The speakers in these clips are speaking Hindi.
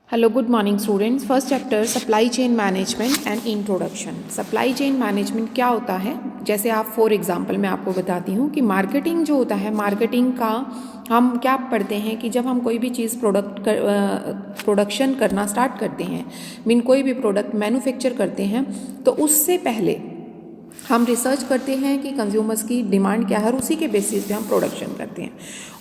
Hello good morning students. First chapter supply chain management and introduction. Supply chain management क्या होता है, जैसे आप फॉर एग्जांपल मैं आपको बताती हूँ कि मार्केटिंग जो होता है, मार्केटिंग का हम क्या पढ़ते हैं कि जब हम कोई भी चीज़ प्रोडक्शन करना स्टार्ट करते हैं, मीन कोई भी प्रोडक्ट मैन्युफैक्चर करते हैं, तो उससे पहले हम रिसर्च करते हैं कि कंज्यूमर्स की डिमांड क्या है और उसी के बेसिस पे हम प्रोडक्शन करते हैं।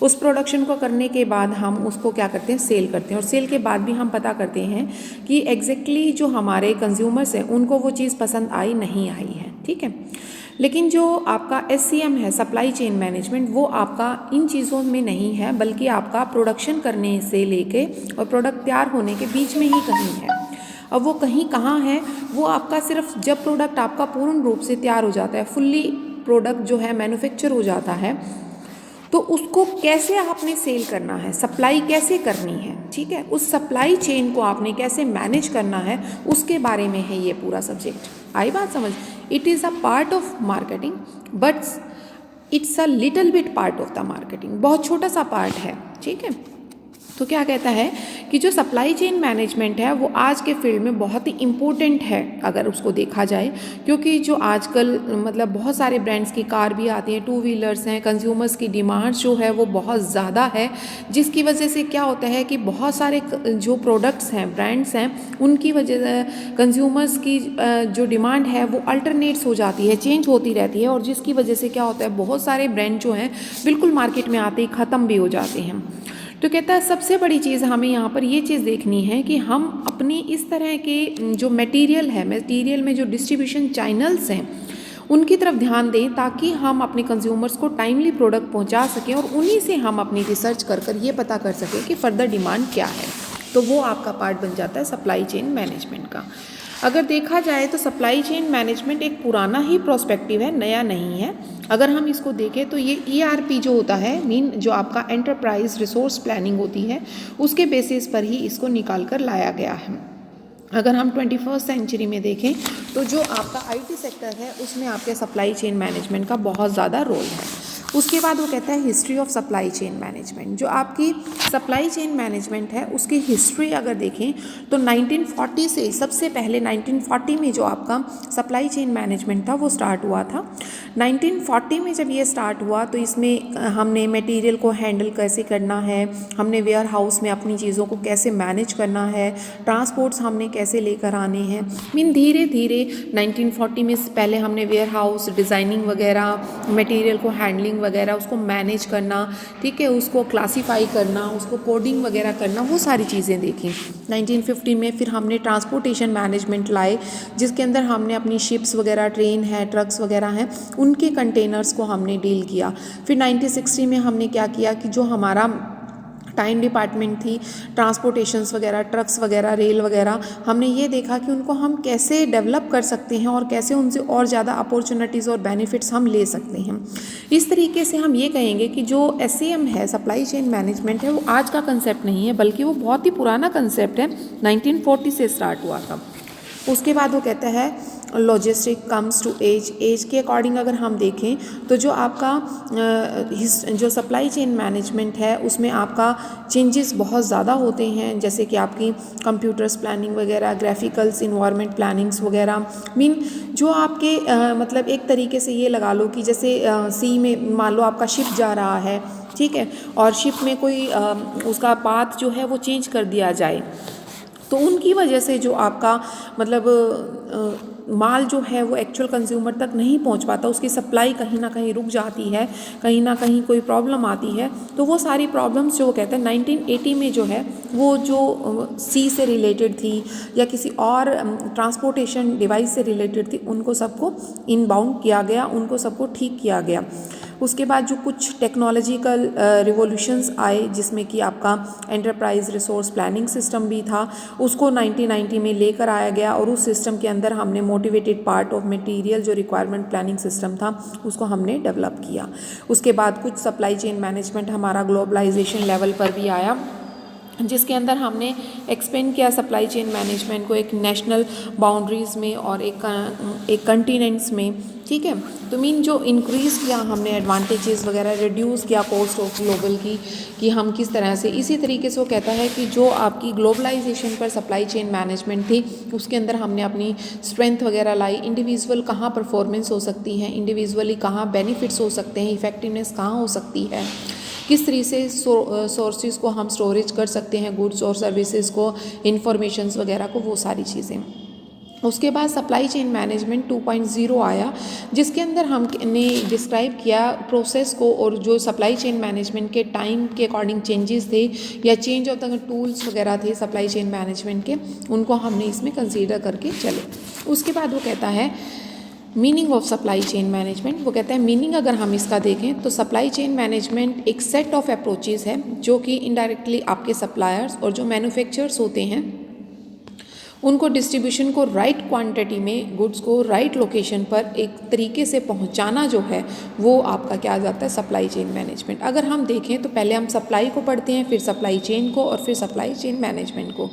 उस प्रोडक्शन को करने के बाद हम उसको क्या करते हैं, सेल करते हैं, और सेल के बाद भी हम पता करते हैं कि एग्जैक्टली जो हमारे कंज्यूमर्स हैं उनको वो चीज़ पसंद आई नहीं आई है। ठीक है, लेकिन जो आपका SCM है, सप्लाई चेन मैनेजमेंट, वो आपका इन चीज़ों में नहीं है, बल्कि आपका प्रोडक्शन करने से लेके और प्रोडक्ट तैयार होने के बीच में ही कहीं है। अब वो कहीं कहाँ है, वो आपका सिर्फ जब प्रोडक्ट आपका पूर्ण रूप से तैयार हो जाता है, फुल्ली प्रोडक्ट जो है मैन्युफैक्चर हो जाता है, तो उसको कैसे आपने सेल करना है, सप्लाई कैसे करनी है, ठीक है, उस सप्लाई चेन को आपने कैसे मैनेज करना है, उसके बारे में है ये पूरा सब्जेक्ट। आई बात समझ? It is a part of marketing, but it's a little bit part of the marketing, बहुत छोटा सा पार्ट है। ठीक है, तो क्या कहता है कि जो सप्लाई चेन मैनेजमेंट है वो आज के फील्ड में बहुत ही इम्पोर्टेंट है अगर उसको देखा जाए, क्योंकि जो आजकल मतलब बहुत सारे ब्रांड्स की कार भी आती हैं, टू व्हीलर्स हैं, कंज्यूमर्स की डिमांड जो है वो बहुत ज़्यादा है, जिसकी वजह से क्या होता है कि बहुत सारे जो प्रोडक्ट्स हैं, ब्रांड्स हैं, उनकी वजह से कंज्यूमर्स की जो डिमांड है वो अल्टरनेट्स हो जाती है, चेंज होती रहती है, और जिसकी वजह से क्या होता है बहुत सारे ब्रांड जो हैं बिल्कुल मार्केट में आते ही ख़त्म भी हो जाते हैं। तो कहता है सबसे बड़ी चीज़ हमें यहाँ पर ये चीज़ देखनी है कि हम अपनी इस तरह के जो मटेरियल में जो डिस्ट्रीब्यूशन चैनल्स हैं उनकी तरफ ध्यान दें, ताकि हम अपने कंज्यूमर्स को टाइमली प्रोडक्ट पहुँचा सकें और उन्हीं से हम अपनी रिसर्च कर ये पता कर सकें कि फर्दर डिमांड क्या है। तो वो आपका पार्ट बन जाता है सप्लाई चेन मैनेजमेंट का। अगर देखा जाए तो सप्लाई चेन मैनेजमेंट एक पुराना ही प्रोस्पेक्टिव है, नया नहीं है। अगर हम इसको देखें तो ये ERP जो होता है, मीन जो आपका एंटरप्राइज रिसोर्स प्लानिंग होती है, उसके बेसिस पर ही इसको निकाल कर लाया गया है। अगर हम 21st सेंचुरी में देखें तो जो आपका IT सेक्टर है उसमें आपके सप्लाई चेन मैनेजमेंट का बहुत ज़्यादा रोल है। उसके बाद वो कहता है history of supply chain management. जो आपकी सप्लाई चेन मैनेजमेंट है उसकी हिस्ट्री अगर देखें तो 1940 से, सबसे पहले 1940 में जो आपका सप्लाई चेन मैनेजमेंट था वो स्टार्ट हुआ था। 1940 में जब ये स्टार्ट हुआ तो इसमें हमने मटेरियल को हैंडल कैसे करना है, हमने वेयर हाउस में अपनी चीज़ों को कैसे मैनेज करना है, ट्रांसपोर्ट्स हमने कैसे लेकर आने हैं, मीन धीरे धीरे 1940 में पहले हमने वेयर हाउस डिज़ाइनिंग वगैरह, मटेरियल को हैंडलिंग वगैरह, उसको मैनेज करना, ठीक है, उसको क्लासीफाई करना, उसको कोडिंग वगैरह करना, वो सारी चीज़ें देखी। 1950 में फिर हमने ट्रांसपोर्टेशन मैनेजमेंट लाए, जिसके अंदर हमने अपनी शिप्स वगैरह, ट्रेन है, ट्रक्स वगैरह हैं, उनके कंटेनर्स को हमने डील किया। फिर 1960 में हमने क्या किया कि जो हमारा टाइम डिपार्टमेंट थी, ट्रांसपोर्टेशंस वगैरह, ट्रक्स वगैरह, रेल वगैरह, हमने ये देखा कि उनको हम कैसे डेवलप कर सकते हैं और कैसे उनसे और ज़्यादा अपॉर्चुनिटीज़ और बेनिफिट्स हम ले सकते हैं। इस तरीके से हम ये कहेंगे कि जो SCM है, सप्लाई चेन मैनेजमेंट है, वो आज का कंसेप्ट नहीं है, बल्कि वो बहुत ही पुराना कंसेप्ट है, 1940 से स्टार्ट हुआ था। उसके बाद वो कहता है लॉजिस्टिक कम्स टू एज के अकॉर्डिंग अगर हम देखें तो जो आपका जो सप्लाई चेन मैनेजमेंट है उसमें आपका चेंजेस बहुत ज़्यादा होते हैं, जैसे कि आपकी कंप्यूटर्स प्लानिंग वगैरह, ग्राफिकल्स इन्वायरमेंट प्लानिंग्स वगैरह, मीन जो आपके मतलब एक तरीके से ये लगा लो कि जैसे सी में मान लो आपका शिप जा रहा है, ठीक है, और शिप में कोई उसका पाथ जो है वो चेंज कर दिया जाए, तो उनकी वजह से जो आपका मतलब माल जो है वो एक्चुअल कंज्यूमर तक नहीं पहुंच पाता, उसकी सप्लाई कहीं ना कहीं रुक जाती है, कहीं ना कहीं कोई प्रॉब्लम आती है, तो वो सारी प्रॉब्लम्स जो कहते हैं 1980 में जो है वो जो सी से रिलेटेड थी या किसी और ट्रांसपोर्टेशन डिवाइस से रिलेटेड थी, उनको सबको इनबाउंड किया गया, उनको सबको ठीक किया गया। उसके बाद जो कुछ टेक्नोलॉजिकल रिवोल्यूशंस आए, जिसमें कि आपका एंटरप्राइज रिसोर्स प्लानिंग सिस्टम भी था, उसको 1990 में लेकर आया गया, और उस सिस्टम के अंदर हमने मोटिवेटेड पार्ट ऑफ मटेरियल जो रिक्वायरमेंट प्लानिंग सिस्टम था उसको हमने डेवलप किया। उसके बाद कुछ सप्लाई चेन मैनेजमेंट हमारा ग्लोबलाइजेशन लेवल पर भी आया, जिसके अंदर हमने एक्सपेंड किया सप्लाई चेन मैनेजमेंट को एक नेशनल बाउंड्रीज़ में और एक कंटिनेंट्स में, ठीक है। तो मीन जो इंक्रीज़ किया हमने एडवांटेजेस वगैरह, रिड्यूस किया कॉस्ट ऑफ ग्लोबल की, कि हम किस तरह से, इसी तरीके से वो कहता है कि जो आपकी ग्लोबलाइजेशन पर सप्लाई चेन मैनेजमेंट थी उसके अंदर हमने अपनी स्ट्रेंथ वगैरह लाई, इंडिविजुअल कहाँ परफॉर्मेंस हो सकती है, इंडिविजुअली कहाँ बेनिफिट्स हो सकते हैं, इफेक्टिवनेस कहाँ हो सकती है, किस तरीके से सोर्सेज को हम स्टोरेज कर सकते हैं, गुड्स और सर्विसेज को, इंफॉर्मेशंस वगैरह को, वो सारी चीज़ें। उसके बाद सप्लाई चेन मैनेजमेंट 2.0 आया, जिसके अंदर हमने डिस्क्राइब किया प्रोसेस को, और जो सप्लाई चेन मैनेजमेंट के टाइम के अकॉर्डिंग चेंजेस थे या चेंज ऑफ द टूल्स वगैरह थे सप्लाई चेन मैनेजमेंट के, उनको हमने इसमें कंसीडर करके चले। उसके बाद वो कहता है meaning of supply chain management. वो कहता है मीनिंग अगर हम इसका देखें तो सप्लाई चेन मैनेजमेंट एक सेट ऑफ अप्रोचेस है जो कि इनडायरेक्टली आपके सप्लायर्स और जो मैन्युफैक्चरर्स होते हैं उनको डिस्ट्रीब्यूशन को राइट क्वांटिटी में गुड्स को राइट लोकेशन पर एक तरीके से पहुंचाना जो है वो आपका क्या आ जाता है, सप्लाई चेन मैनेजमेंट। अगर हम देखें तो पहले हम सप्लाई को पढ़ते हैं, फिर सप्लाई चेन को, और फिर सप्लाई चेन मैनेजमेंट को।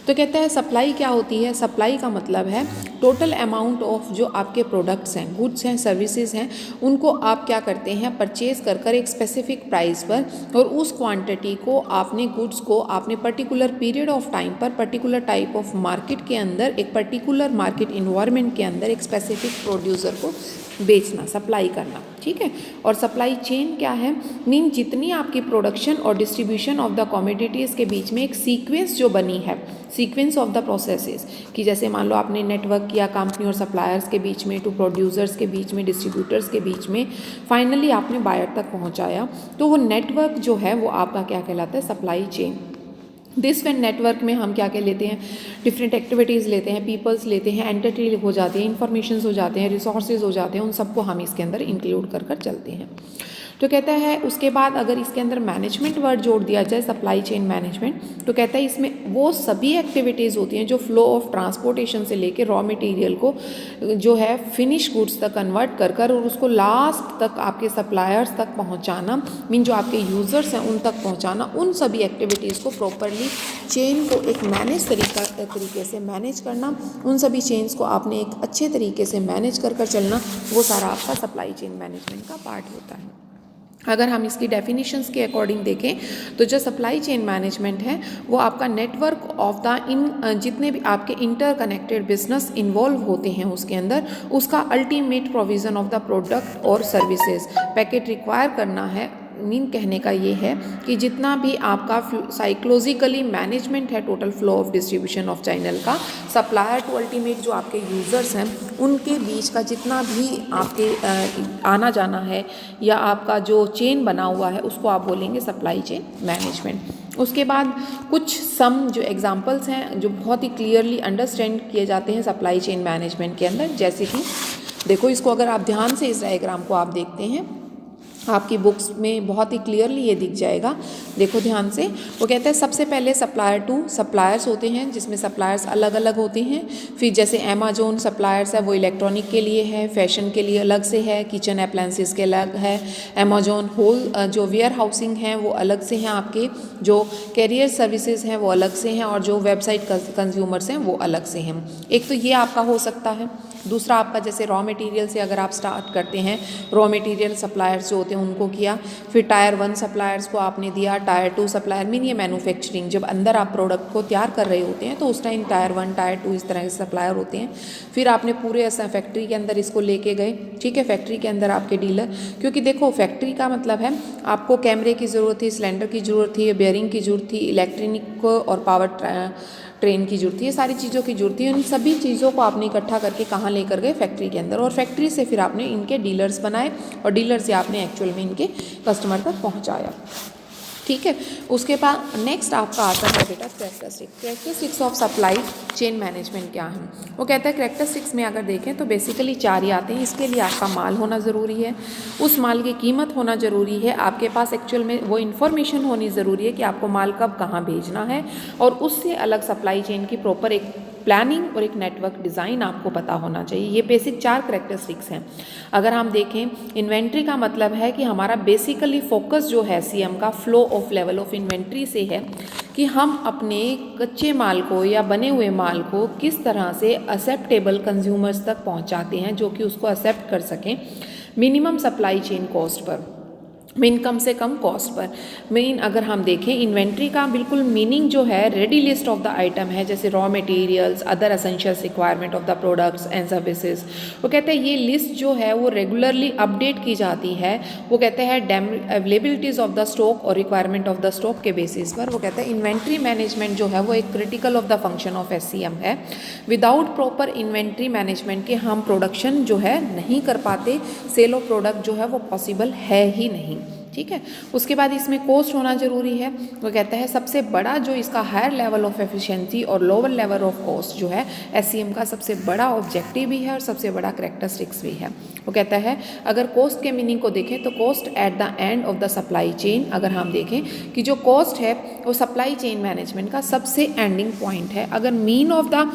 तो कहता है सप्लाई क्या होती है। सप्लाई का मतलब है टोटल अमाउंट ऑफ जो आपके प्रोडक्ट्स हैं, गुड्स हैं, सर्विसेज हैं, उनको आप क्या करते हैं, परचेज कर कर एक स्पेसिफिक प्राइस पर, और उस क्वांटिटी को आपने गुड्स को आपने पर्टिकुलर पीरियड ऑफ टाइम पर पर्टिकुलर टाइप ऑफ मार्केट के अंदर, एक पर्टिकुलर मार्केट इन्वायरमेंट के अंदर एक स्पेसिफिक प्रोड्यूसर को बेचना, सप्लाई करना, ठीक है। और सप्लाई चेन क्या है, मीन जितनी आपकी प्रोडक्शन और डिस्ट्रीब्यूशन ऑफ द कमोडिटीज़ के बीच में एक सीक्वेंस जो बनी है, सीक्वेंस ऑफ द प्रोसेसेस, कि जैसे मान लो आपने नेटवर्क किया कंपनी और सप्लायर्स के बीच में, टू प्रोड्यूसर्स के बीच में, डिस्ट्रीब्यूटर्स के बीच में, फाइनली आपने बायर तक पहुंचाया, तो वो नेटवर्क जो है वो आपका क्या कहलाता है, supply chain. This when network में हम क्या क्या लेते हैं, डिफरेंट एक्टिविटीज़ लेते हैं, पीपल्स लेते हैं, एंटिटी हो जाती है, इन्फॉर्मेशंस हो जाते हैं, रिसोर्सेज हो जाते हैं, उन सबको हम इसके अंदर इंक्लूड कर कर चलते हैं। तो कहता है उसके बाद अगर इसके अंदर मैनेजमेंट वर्ड जोड़ दिया जाए, सप्लाई चेन मैनेजमेंट, तो कहता है इसमें वो सभी एक्टिविटीज़ होती हैं जो फ्लो ऑफ ट्रांसपोर्टेशन से लेके रॉ मटेरियल को जो है फिनिश गुड्स तक कन्वर्ट कर कर और उसको लास्ट तक आपके सप्लायर्स तक पहुंचाना, मीन जो आपके यूज़र्स हैं उन तक पहुंचाना, उन सभी एक्टिविटीज़ को प्रॉपरली चेन को एक मैनेज तरीके से मैनेज करना, उन सभी चेन्स को आपने एक अच्छे तरीके से मैनेज कर कर चलना, वो सारा आपका सप्लाई चेन मैनेजमेंट का पार्ट होता है। अगर हम इसकी डेफिनेशंस के अकॉर्डिंग देखें तो जो सप्लाई चेन मैनेजमेंट है वो आपका नेटवर्क ऑफ द जितने भी आपके इंटरकनेक्टेड बिजनेस इन्वॉल्व होते हैं उसके अंदर, उसका ultimate provision of the product और सर्विसेज पैकेट रिक्वायर करना है। मीन कहने का ये है कि जितना भी आपका साइकोलॉजिकली मैनेजमेंट है total flow of distribution of channel का, सप्लायर टू अल्टीमेट जो आपके यूज़र्स हैं उनके बीच का जितना भी आपके आना जाना है या आपका जो चेन बना हुआ है उसको आप बोलेंगे सप्लाई चेन मैनेजमेंट। उसके बाद कुछ सम जो एग्जांपल्स हैं जो बहुत ही क्लियरली अंडरस्टैंड किए जाते हैं सप्लाई चेन मैनेजमेंट के अंदर, जैसे कि देखो इसको अगर आप ध्यान से इस डायग्राम को आप देखते हैं, आपकी बुक्स में बहुत ही क्लियरली ये दिख जाएगा। देखो ध्यान से, वो कहता है सबसे पहले सप्लायर टू सप्लायर्स होते हैं जिसमें सप्लायर्स अलग अलग होते हैं। फिर जैसे अमेजोन सप्लायर्स है वो इलेक्ट्रॉनिक के लिए है, फैशन के लिए अलग से है, किचन अप्लायंसेस के अलग है। अमेजोन होल जो वेयर हाउसिंग हैं वो अलग से हैं, आपके जो कैरियर सर्विसेज हैं वो अलग से हैं, और जो वेबसाइट कंज्यूमर्स हैं वो अलग से हैं। एक तो ये आपका हो सकता है। दूसरा आपका जैसे रॉ मटेरियल से अगर आप स्टार्ट करते हैं, रॉ मटेरियल सप्लायर्स जो होते हैं उनको किया, फिर टायर 1 सप्लायर्स को आपने दिया, टायर 2 सप्लायर, मीन ये मैन्युफैक्चरिंग जब अंदर आप प्रोडक्ट को तैयार कर रहे होते हैं तो उस टाइम टायर 1 टायर 2 इस तरह के सप्लायर होते हैं। फिर आपने पूरे ऐसा फैक्ट्री के अंदर इसको लेके गए, ठीक है, फैक्ट्री के अंदर आपके डीलर, क्योंकि देखो फैक्ट्री का मतलब है आपको कैमरे की ज़रूरत थी, सिलेंडर की ज़रूरत थी, बेयरिंग की ज़रूरत थी, इलेक्ट्रॉनिक और पावर ट्रेन की जरूरत है, सारी चीज़ों की जरूरत है। उन सभी चीज़ों को आपने इकट्ठा करके कहाँ लेकर गए, फैक्ट्री के अंदर, और फैक्ट्री से फिर आपने इनके डीलर्स बनाए और डीलर से आपने एक्चुअल में इनके कस्टमर तक पहुँचाया, ठीक है। उसके बाद नेक्स्ट आपका आता है बेटा characteristics of supply chain management क्या है। वो कहता है कैरेक्टरिस्टिक्स में अगर देखें तो बेसिकली 4 ही आते हैं। इसके लिए आपका माल होना ज़रूरी है, उस माल की कीमत होना ज़रूरी है, आपके पास एक्चुअल में वो इन्फॉर्मेशन होनी ज़रूरी है कि आपको माल कब कहाँ भेजना है, और उससे अलग सप्लाई चेन की प्रॉपर एक प्लानिंग और एक नेटवर्क डिज़ाइन आपको पता होना चाहिए। ये बेसिक 4 कैरेक्टरिस्टिक्स हैं। अगर हम देखें इन्वेंट्री का मतलब है कि हमारा बेसिकली फोकस जो है सीएम का flow of level of inventory से है कि हम अपने कच्चे माल को या बने हुए माल को किस तरह से एक्सेप्टेबल कंज्यूमर्स तक पहुंचाते हैं, जो कि उसको एक्सेप्ट कर सकें minimum supply chain cost per, कम से कम कॉस्ट पर। मेन अगर हम देखें इन्वेंट्री का बिल्कुल मीनिंग जो है ready list of the item है, जैसे raw materials, other essentials requirement of the products and services. वो कहते हैं ये लिस्ट जो है वो रेगुलरली अपडेट की जाती है। वो कहते हैं अवेलेबिलिटीज़ ऑफ द स्टॉक और रिक्वायरमेंट ऑफ द स्टॉक के बेसिस पर। वो कहते हैं इन्वेंट्री मैनेजमेंट जो है वो एक critical of the function of SCM है। विदाउट प्रॉपर इन्वेंट्री मैनेजमेंट के हम प्रोडक्शन जो है नहीं कर पाते, सेल ऑफ प्रोडक्ट जो है वो पॉसिबल है ही नहीं। ठीक है, उसके बाद इसमें कॉस्ट होना ज़रूरी है। वो कहता है सबसे बड़ा जो इसका हायर लेवल ऑफ एफिशिएंसी और लोअर लेवल ऑफ कॉस्ट जो है SCM का सबसे बड़ा ऑब्जेक्टिव भी है और सबसे बड़ा करैक्टरिस्टिक्स भी है। वो कहता है अगर कॉस्ट के मीनिंग को देखें तो cost at the end of the supply chain, अगर हम देखें कि जो कॉस्ट है वो सप्लाई चेन मैनेजमेंट का सबसे एंडिंग पॉइंट है। अगर मीन ऑफ द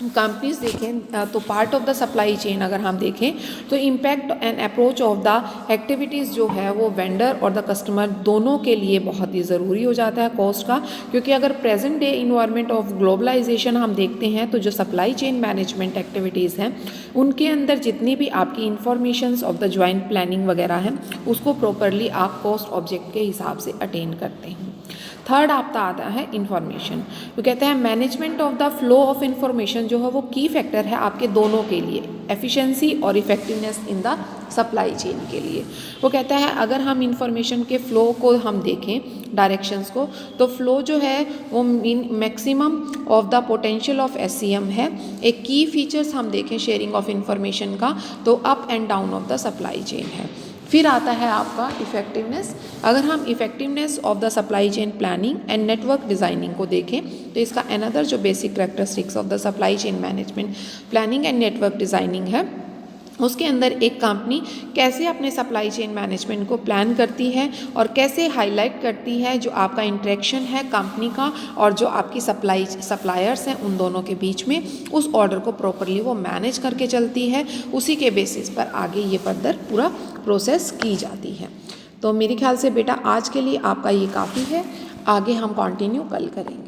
कंपनीज देखें तो part of the supply chain अगर हम देखें तो impact and approach of the activities जो है वो वेंडर और द कस्टमर दोनों के लिए बहुत ही ज़रूरी हो जाता है कॉस्ट का। क्योंकि अगर present day environment of globalisation हम देखते हैं तो जो सप्लाई चेन मैनेजमेंट एक्टिविटीज़ हैं उनके अंदर जितनी भी आपकी informations of the joint planning वगैरह है उसको प्रॉपरली आप कॉस्ट ऑब्जेक्ट के हिसाब से अटेन करते हैं। थर्ड आपका आता है इंफॉर्मेशन। वो कहते हैं management of the flow of information जो है वो की फैक्टर है आपके दोनों के लिए, एफिशिएंसी और effectiveness in the supply chain के लिए। वो कहता है अगर हम इंफॉर्मेशन के फ़्लो को हम देखें डायरेक्शंस को, तो फ्लो जो है वो maximum of the potential of SCM है। एक की फीचर्स हम देखें शेयरिंग ऑफ इंफॉर्मेशन का तो up and down of the supply chain है। फिर आता है आपका इफ़ेक्टिवनेस। अगर हम effectiveness of the supply chain planning and network designing को देखें तो इसका अनदर जो basic characteristics of the supply chain management planning and network designing है, उसके अंदर एक कंपनी कैसे अपने सप्लाई चेन मैनेजमेंट को प्लान करती है और कैसे हाईलाइट करती है जो आपका इंटरेक्शन है कंपनी का और जो आपकी सप्लायर्स हैं उन दोनों के बीच में, उस ऑर्डर को प्रॉपरली वो मैनेज करके चलती है। उसी के बेसिस पर आगे ये फर्दर पूरा प्रोसेस की जाती है। तो मेरे ख्याल से बेटा आज के लिए आपका ये काफ़ी है, आगे हम कंटिन्यू कल करेंगे।